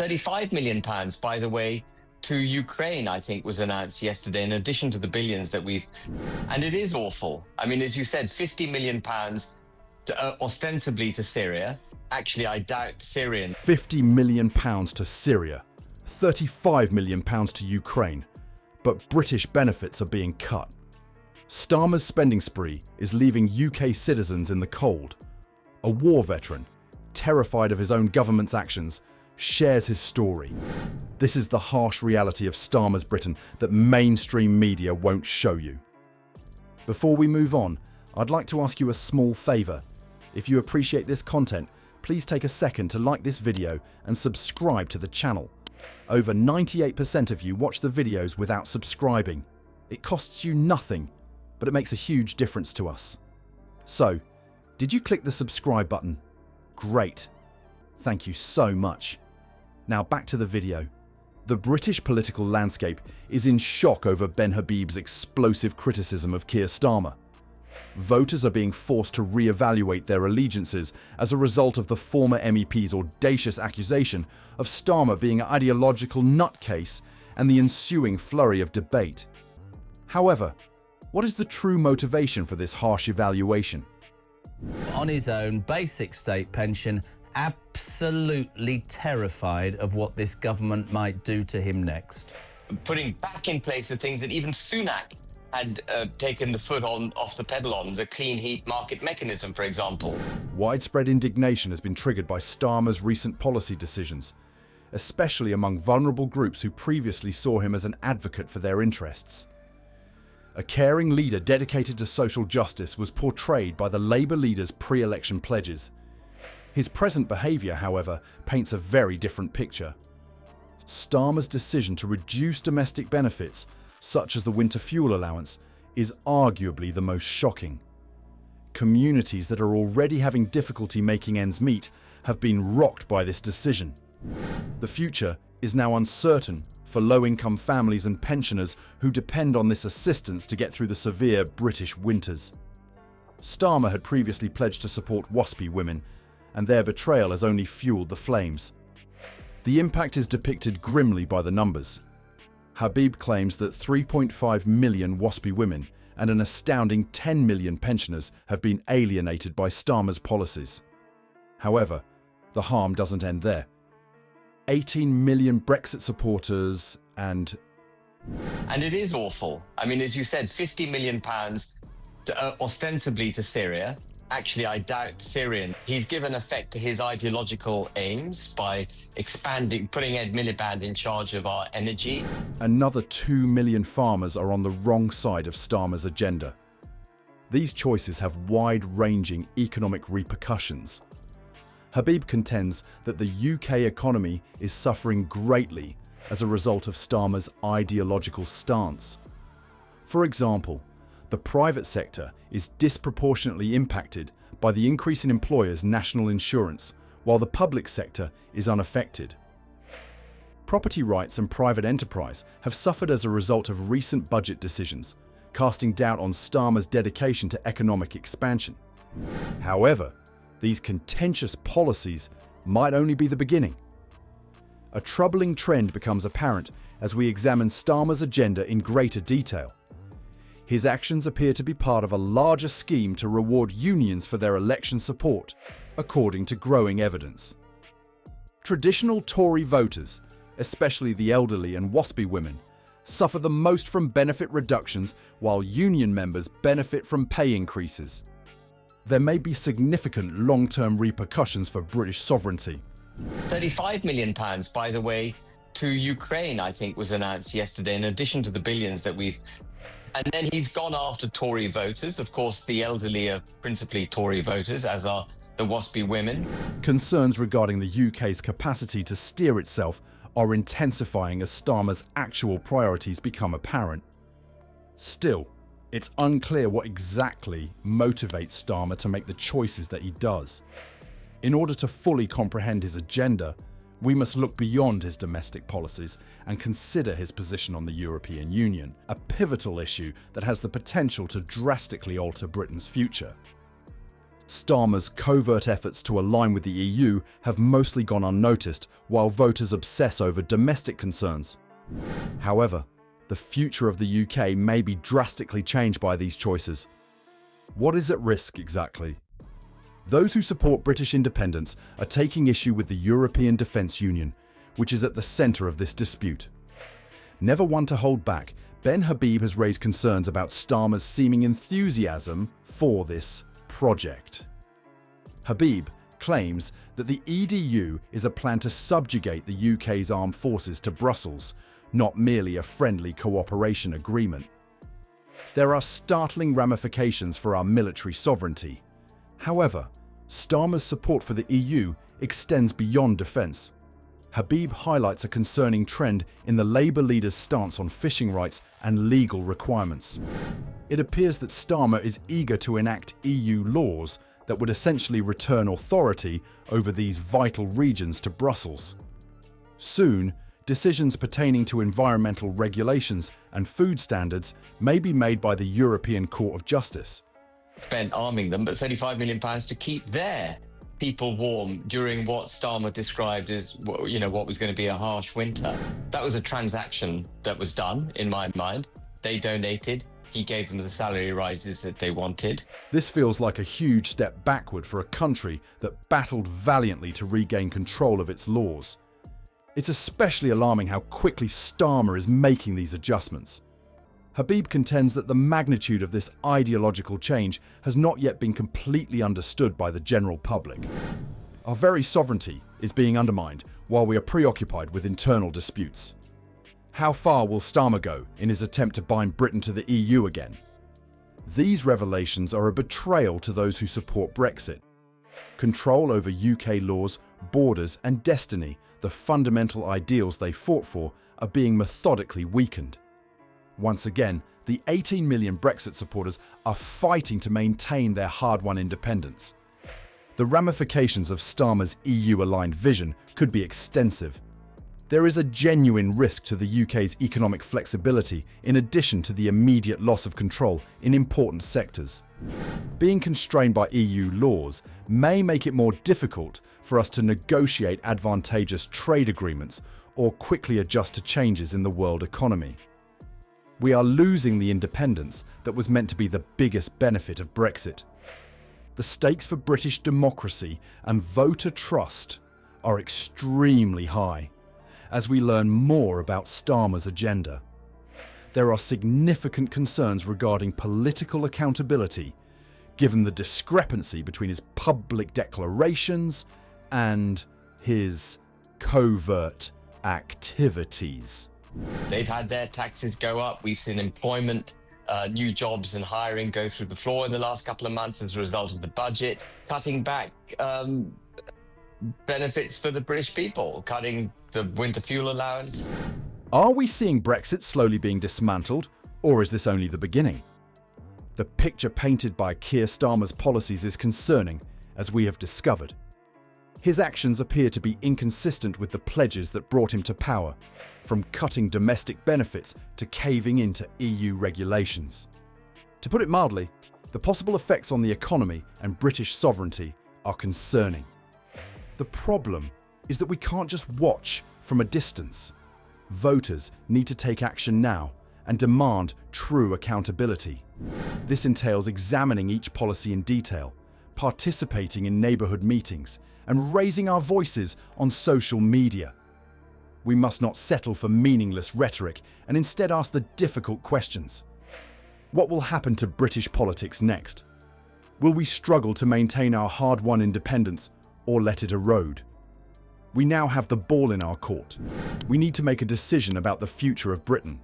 £35 million, by the way, to Ukraine, I think, was announced yesterday, in addition to the billions that we've... And it is awful. I mean, as you said, £50 million ostensibly to Syria. Actually, I doubt Syrian. £50 million to Syria, £35 million to Ukraine. But British benefits are being cut. Starmer's spending spree is leaving UK citizens in the cold. A war veteran, terrified of his own government's actions, shares his story. This is the harsh reality of Starmer's Britain that mainstream media won't show you. Before we move on, I'd like to ask you a small favour. If you appreciate this content, please take a second to like this video and subscribe to the channel. Over 98% of you watch the videos without subscribing. It costs you nothing, but it makes a huge difference to us. So, did you click the subscribe button? Great. Thank you so much. Now back to the video. The British political landscape is in shock over Ben Habib's explosive criticism of Keir Starmer. Voters are being forced to re-evaluate their allegiances as a result of the former MEP's audacious accusation of Starmer being an ideological nutcase and the ensuing flurry of debate. However, what is the true motivation for this harsh evaluation? On his own basic state pension, absolutely terrified of what this government might do to him next. Putting back in place the things that even Sunak had taken the foot off the pedal on, the clean heat market mechanism, for example. Widespread indignation has been triggered by Starmer's recent policy decisions, especially among vulnerable groups who previously saw him as an advocate for their interests. A caring leader dedicated to social justice was portrayed by the Labour leader's pre-election pledges. His present behaviour, however, paints a very different picture. Starmer's decision to reduce domestic benefits, such as the winter fuel allowance, is arguably the most shocking. Communities that are already having difficulty making ends meet have been rocked by this decision. The future is now uncertain for low-income families and pensioners who depend on this assistance to get through the severe British winters. Starmer had previously pledged to support WASPy women, and their betrayal has only fueled the flames. The impact is depicted grimly by the numbers. Habib claims that 3.5 million WASPy women and an astounding 10 million pensioners have been alienated by Starmer's policies. However, the harm doesn't end there. 18 million Brexit supporters and it is awful. I mean, as you said, £50 million ostensibly to Syria. Actually, I doubt Syrian. He's given effect to his ideological aims by putting Ed Miliband in charge of our energy. Another 2 million farmers are on the wrong side of Starmer's agenda. These choices have wide-ranging economic repercussions. Habib contends that the UK economy is suffering greatly as a result of Starmer's ideological stance. For example, the private sector is disproportionately impacted by the increase in employers' national insurance, while the public sector is unaffected. Property rights and private enterprise have suffered as a result of recent budget decisions, casting doubt on Starmer's dedication to economic expansion. However, these contentious policies might only be the beginning. A troubling trend becomes apparent as we examine Starmer's agenda in greater detail. His actions appear to be part of a larger scheme to reward unions for their election support, according to growing evidence. Traditional Tory voters, especially the elderly and WASPy women, suffer the most from benefit reductions, while union members benefit from pay increases. There may be significant long-term repercussions for British sovereignty. £35 million, by the way, to Ukraine, I think, was announced yesterday, in addition to the billions that we've... And then he's gone after Tory voters. Of course, the elderly are principally Tory voters, as are the WASPy women. Concerns regarding the UK's capacity to steer itself are intensifying as Starmer's actual priorities become apparent. Still, it's unclear what exactly motivates Starmer to make the choices that he does. In order to fully comprehend his agenda, we must look beyond his domestic policies and consider his position on the European Union, a pivotal issue that has the potential to drastically alter Britain's future. Starmer's covert efforts to align with the EU have mostly gone unnoticed, while voters obsess over domestic concerns. However, the future of the UK may be drastically changed by these choices. What is at risk exactly? Those who support British independence are taking issue with the European Defence Union, which is at the centre of this dispute. Never one to hold back, Ben Habib has raised concerns about Starmer's seeming enthusiasm for this project. Habib claims that the EDU is a plan to subjugate the UK's armed forces to Brussels, not merely a friendly cooperation agreement. There are startling ramifications for our military sovereignty. However, Starmer's support for the EU extends beyond defence. Habib highlights a concerning trend in the Labour leader's stance on fishing rights and legal requirements. It appears that Starmer is eager to enact EU laws that would essentially return authority over these vital regions to Brussels. Soon, decisions pertaining to environmental regulations and food standards may be made by the European Court of Justice. Spent arming them, but £35 million to keep their people warm during what Starmer described as, what was going to be a harsh winter. That was a transaction that was done, in my mind. They donated. He gave them the salary rises that they wanted. This feels like a huge step backward for a country that battled valiantly to regain control of its laws. It's especially alarming how quickly Starmer is making these adjustments. Habib contends that the magnitude of this ideological change has not yet been completely understood by the general public. Our very sovereignty is being undermined while we are preoccupied with internal disputes. How far will Starmer go in his attempt to bind Britain to the EU again? These revelations are a betrayal to those who support Brexit. Control over UK laws, borders and destiny, the fundamental ideals they fought for, are being methodically weakened. Once again, the 18 million Brexit supporters are fighting to maintain their hard-won independence. The ramifications of Starmer's EU-aligned vision could be extensive. There is a genuine risk to the UK's economic flexibility in addition to the immediate loss of control in important sectors. Being constrained by EU laws may make it more difficult for us to negotiate advantageous trade agreements or quickly adjust to changes in the world economy. We are losing the independence that was meant to be the biggest benefit of Brexit. The stakes for British democracy and voter trust are extremely high as we learn more about Starmer's agenda. There are significant concerns regarding political accountability, given the discrepancy between his public declarations and his covert activities. They've had their taxes go up. We've seen employment, new jobs and hiring go through the floor in the last couple of months as a result of the budget, cutting back benefits for the British people, cutting the winter fuel allowance. Are we seeing Brexit slowly being dismantled, or is this only the beginning? The picture painted by Keir Starmer's policies is concerning, as we have discovered. His actions appear to be inconsistent with the pledges that brought him to power, from cutting domestic benefits to caving into EU regulations. To put it mildly, the possible effects on the economy and British sovereignty are concerning. The problem is that we can't just watch from a distance. Voters need to take action now and demand true accountability. This entails examining each policy in detail, participating in neighbourhood meetings, and raising our voices on social media. We must not settle for meaningless rhetoric and instead ask the difficult questions. What will happen to British politics next? Will we struggle to maintain our hard-won independence or let it erode? We now have the ball in our court. We need to make a decision about the future of Britain.